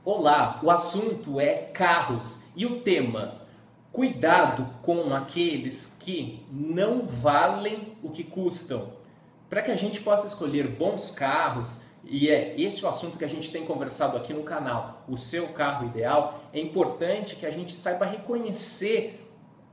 Olá, o assunto é carros e o tema: cuidado com aqueles que não valem o que custam. Para que a gente possa escolher bons carros, e é esse o assunto que a gente tem conversado aqui no canal, o seu carro ideal, é importante que a gente saiba reconhecer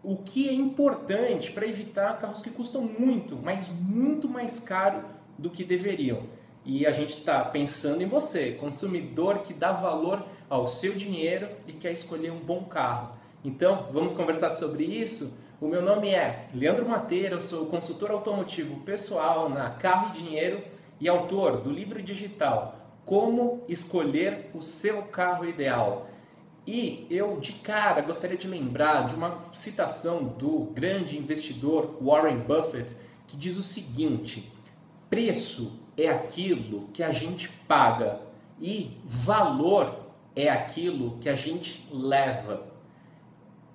o que é importante para evitar carros que custam muito, mas muito mais caro do que deveriam. E a gente está pensando em você, consumidor que dá valor ao seu dinheiro e quer escolher um bom carro. Então, vamos conversar sobre isso? O meu nome é Leandro Mateira, eu sou consultor automotivo pessoal na Carro e Dinheiro e autor do livro digital Como Escolher o Seu Carro Ideal. E eu, de cara, gostaria de lembrar de uma citação do grande investidor Warren Buffett, que diz o seguinte: preço é aquilo que a gente paga e valor é aquilo que a gente leva.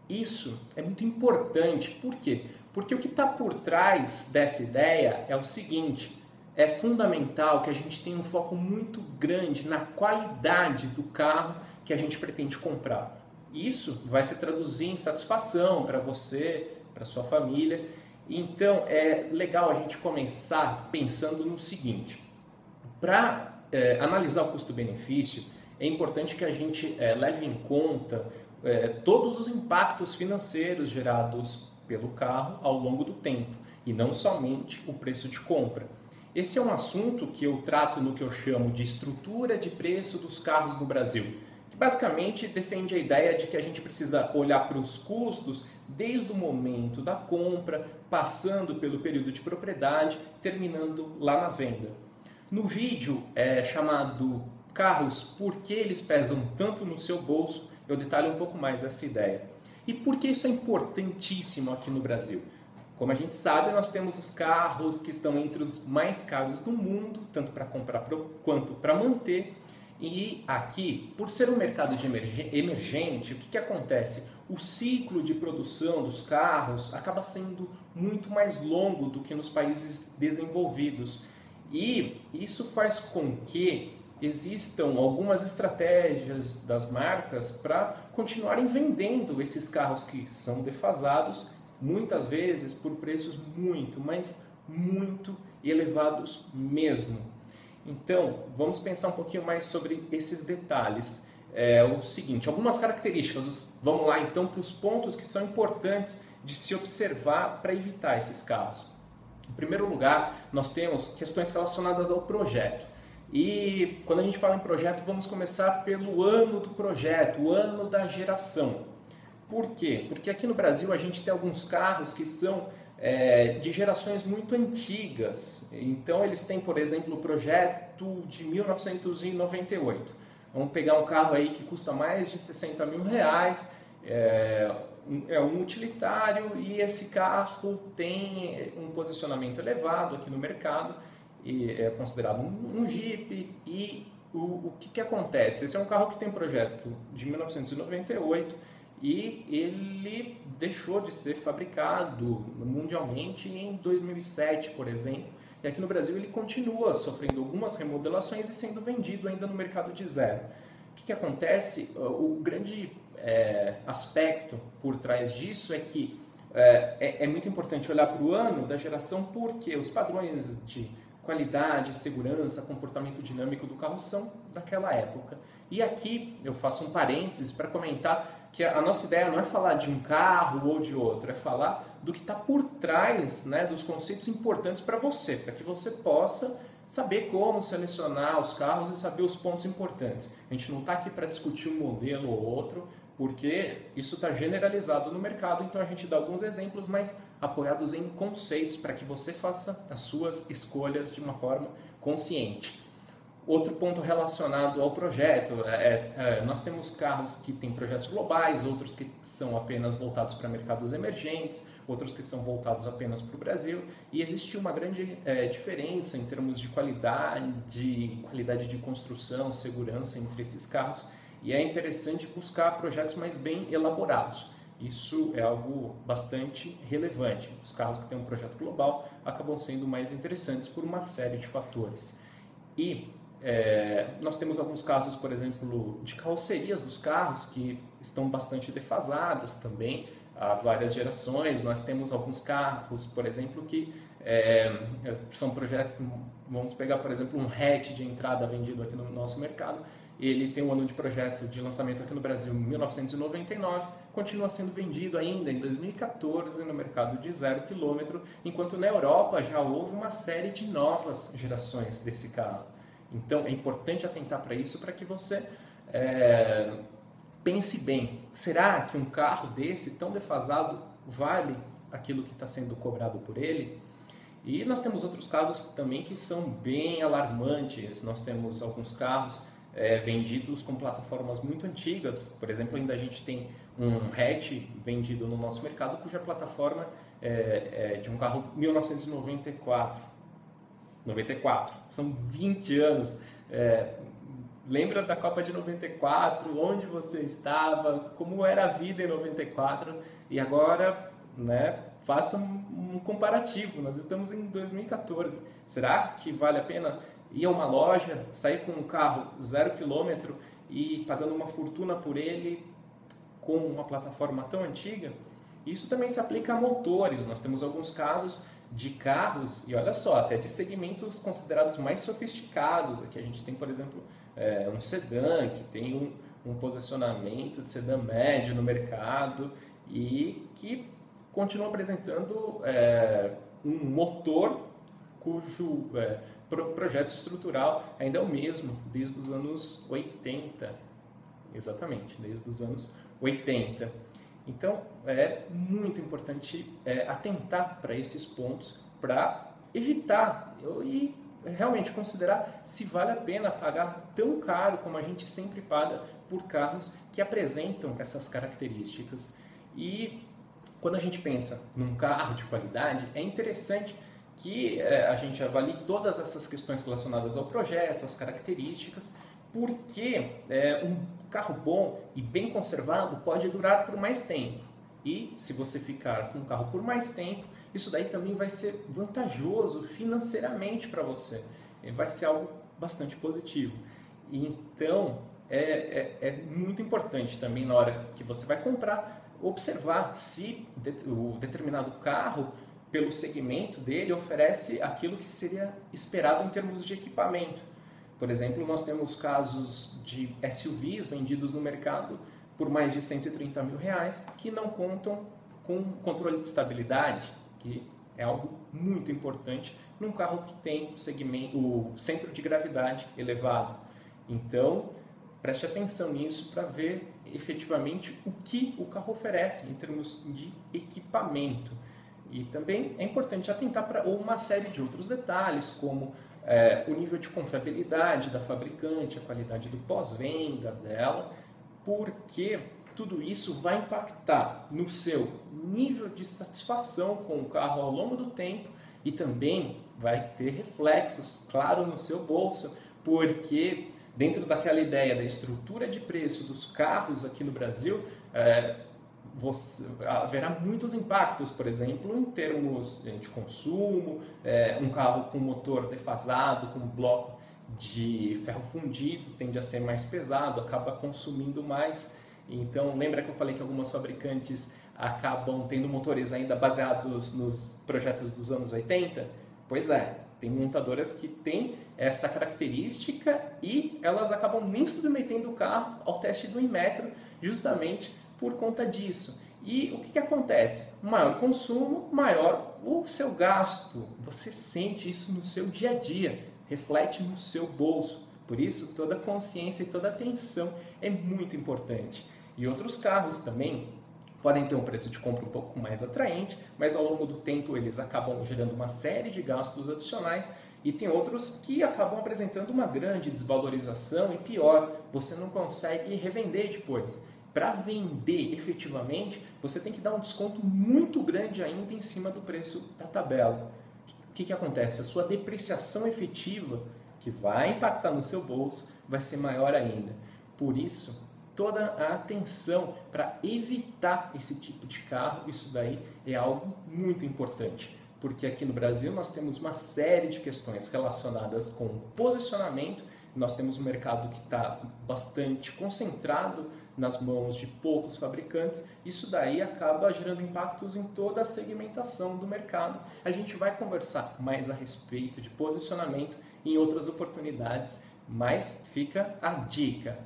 Isso é muito importante. Por quê? Porque o que está por trás dessa ideia é o seguinte: é fundamental que a gente tenha um foco muito grande na qualidade do carro que a gente pretende comprar. Isso vai se traduzir em satisfação para você, para sua família. Então é legal a gente começar pensando no seguinte: para analisar o custo-benefício, é importante que a gente leve em conta todos os impactos financeiros gerados pelo carro ao longo do tempo e não somente o preço de compra. Esse é um assunto que eu trato no que eu chamo de estrutura de preço dos carros no Brasil, que basicamente defende a ideia de que a gente precisa olhar para os custos desde o momento da compra, passando pelo período de propriedade, terminando lá na venda. No vídeo chamado Carros, por que eles pesam tanto no seu bolso, eu detalho um pouco mais essa ideia. E por que isso é importantíssimo aqui no Brasil? Como a gente sabe, nós temos os carros que estão entre os mais caros do mundo, tanto para comprar quanto para manter. E aqui, por ser um mercado de emergente, o que acontece? O ciclo de produção dos carros acaba sendo muito mais longo do que nos países desenvolvidos. E isso faz com que existam algumas estratégias das marcas para continuarem vendendo esses carros que são defasados, muitas vezes por preços muito, mas muito elevados mesmo. Então, vamos pensar um pouquinho mais sobre esses detalhes. É o seguinte, algumas características, vamos lá então para os pontos que são importantes de se observar para evitar esses carros. Em primeiro lugar, nós temos questões relacionadas ao projeto. E quando a gente fala em projeto, vamos começar pelo ano do projeto, o ano da geração. Por quê? Porque aqui no Brasil a gente tem alguns carros que são de gerações muito antigas. Então eles têm, por exemplo, o projeto de 1998. Vamos pegar um carro aí que custa mais de 60 mil reais, é um utilitário e esse carro tem um posicionamento elevado aqui no mercado e é considerado um Jeep. E o que acontece? Esse é um carro que tem projeto de 1998 e ele deixou de ser fabricado mundialmente em 2007, por exemplo. E aqui no Brasil ele continua sofrendo algumas remodelações e sendo vendido ainda no mercado de zero. O que acontece? O grande aspecto por trás disso é que é muito importante olhar para o ano da geração, porque os padrões de qualidade, segurança, comportamento dinâmico do carro são daquela época. E aqui eu faço um parênteses para comentar que a nossa ideia não é falar de um carro ou de outro, é falar do que está por trás, né, dos conceitos importantes para você, para que você possa saber como selecionar os carros e saber os pontos importantes. A gente não está aqui para discutir um modelo ou outro, porque isso está generalizado no mercado, então a gente dá alguns exemplos, mas apoiados em conceitos para que você faça as suas escolhas de uma forma consciente. Outro ponto relacionado ao projeto, nós temos carros que têm projetos globais, outros que são apenas voltados para mercados emergentes, outros que são voltados apenas para o Brasil, e existe uma grande diferença em termos de qualidade de construção, segurança entre esses carros, e é interessante buscar projetos mais bem elaborados. Isso é algo bastante relevante. Os carros que têm um projeto global acabam sendo mais interessantes por uma série de fatores. E Nós temos alguns casos, por exemplo, de carrocerias dos carros que estão bastante defasadas também, há várias gerações. Nós temos alguns carros, por exemplo, que são projetos. Vamos pegar, por exemplo, um hatch de entrada vendido aqui no nosso mercado. Ele tem um ano de projeto de lançamento aqui no Brasil em 1999, continua sendo vendido ainda em 2014 no mercado de 0 km, enquanto na Europa já houve uma série de novas gerações desse carro. Então é importante atentar para isso, para que você pense bem, será que um carro desse tão defasado vale aquilo que está sendo cobrado por ele? E nós temos outros casos também que são bem alarmantes. Nós temos alguns carros vendidos com plataformas muito antigas. Por exemplo, ainda a gente tem um hatch vendido no nosso mercado cuja plataforma é de um carro 1994. São 20 anos. Lembra da Copa de 94? Onde você estava? Como era a vida em 94? E agora, né, faça um comparativo. Nós estamos em 2014. Será que vale a pena ir a uma loja, sair com um carro 0 km e pagando uma fortuna por ele com uma plataforma tão antiga? Isso também se aplica a motores. Nós temos alguns casos de carros, e olha só, até de segmentos considerados mais sofisticados. Aqui a gente tem, por exemplo, um sedã que tem um posicionamento de sedã médio no mercado e que continua apresentando um motor cujo projeto estrutural ainda é o mesmo desde os anos 80. Exatamente, desde os anos 80. Então, é muito importante atentar para esses pontos para evitar e realmente considerar se vale a pena pagar tão caro como a gente sempre paga por carros que apresentam essas características. E quando a gente pensa num carro de qualidade, é interessante que a gente avalie todas essas questões relacionadas ao projeto, às características, porque um carro bom e bem conservado pode durar por mais tempo. E se você ficar com o carro por mais tempo, isso daí também vai ser vantajoso financeiramente para você. Vai ser algo bastante positivo. Então, é muito importante também na hora que você vai comprar, observar se o determinado carro, pelo segmento dele, oferece aquilo que seria esperado em termos de equipamento. Por exemplo, nós temos casos de SUVs vendidos no mercado por mais de R$130 mil que não contam com controle de estabilidade, que é algo muito importante num carro que tem o centro de gravidade elevado. Então, preste atenção nisso para ver efetivamente o que o carro oferece em termos de equipamento. E também é importante atentar para uma série de outros detalhes, como o nível de confiabilidade da fabricante, a qualidade do pós-venda dela, porque tudo isso vai impactar no seu nível de satisfação com o carro ao longo do tempo e também vai ter reflexos, claro, no seu bolso, porque dentro daquela ideia da estrutura de preço dos carros aqui no Brasil, haverá muitos impactos, por exemplo, em termos de consumo, um carro com motor defasado, com bloco de ferro fundido, tende a ser mais pesado, acaba consumindo mais. Então, lembra que eu falei que algumas fabricantes acabam tendo motores ainda baseados nos projetos dos anos 80? Pois é, tem montadoras que têm essa característica e elas acabam nem submetendo o carro ao teste do Inmetro, justamente por conta disso. E o que acontece? Maior consumo, maior o seu gasto. Você sente isso no seu dia a dia, reflete no seu bolso. Por isso, toda consciência e toda atenção é muito importante. E outros carros também podem ter um preço de compra um pouco mais atraente, mas ao longo do tempo eles acabam gerando uma série de gastos adicionais, e tem outros que acabam apresentando uma grande desvalorização e pior, você não consegue revender depois. Para vender efetivamente, você tem que dar um desconto muito grande ainda em cima do preço da tabela. O que acontece? A sua depreciação efetiva, que vai impactar no seu bolso, vai ser maior ainda. Por isso, toda a atenção para evitar esse tipo de carro, isso daí é algo muito importante. Porque aqui no Brasil nós temos uma série de questões relacionadas com o posicionamento nós temos um mercado que está bastante concentrado nas mãos de poucos fabricantes, isso daí acaba gerando impactos em toda a segmentação do mercado. A gente vai conversar mais a respeito de posicionamento em outras oportunidades, mas fica a dica.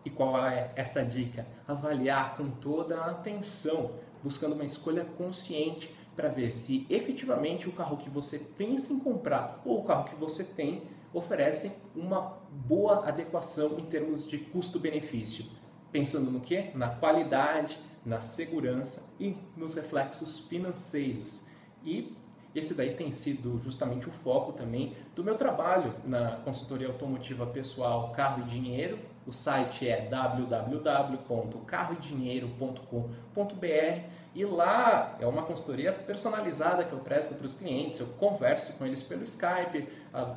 E qual é essa dica? Avaliar com toda a atenção, buscando uma escolha consciente para ver se efetivamente o carro que você pensa em comprar ou o carro que você tem oferecem uma boa adequação em termos de custo-benefício. Pensando no quê? Na qualidade, na segurança e nos reflexos financeiros. E esse daí tem sido justamente o foco também do meu trabalho na consultoria automotiva pessoal Carro e Dinheiro. O site é www.carroedinheiro.com.br e lá é uma consultoria personalizada que eu presto para os clientes. Eu converso com eles pelo Skype,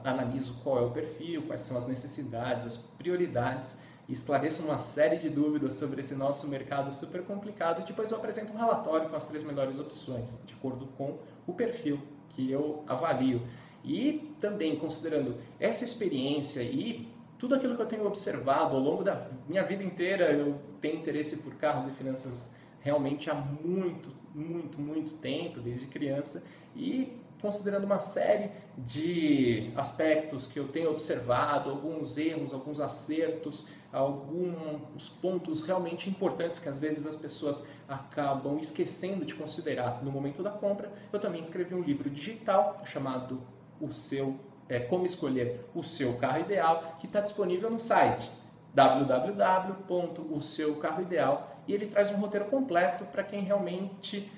analiso qual é o perfil, quais são as necessidades, as prioridades, e esclareço uma série de dúvidas sobre esse nosso mercado super complicado e depois eu apresento um relatório com as 3 melhores opções, de acordo com o perfil que eu avalio. E também considerando essa experiência e tudo aquilo que eu tenho observado ao longo da minha vida inteira, eu tenho interesse por carros e finanças realmente há muito tempo, desde criança, e considerando uma série de aspectos que eu tenho observado, alguns erros, alguns acertos, alguns pontos realmente importantes que às vezes as pessoas acabam esquecendo de considerar no momento da compra, eu também escrevi um livro digital chamado Como Escolher o Seu Carro Ideal, que está disponível no site www.oseucarroideal, e ele traz um roteiro completo para quem realmente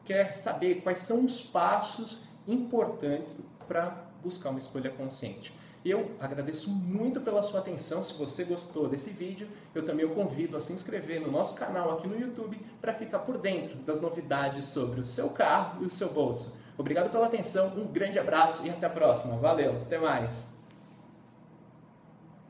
quer saber quais são os passos importantes para buscar uma escolha consciente. Eu agradeço muito pela sua atenção. Se você gostou desse vídeo, eu também o convido a se inscrever no nosso canal aqui no YouTube para ficar por dentro das novidades sobre o seu carro e o seu bolso. Obrigado pela atenção, um grande abraço e até a próxima. Valeu, até mais!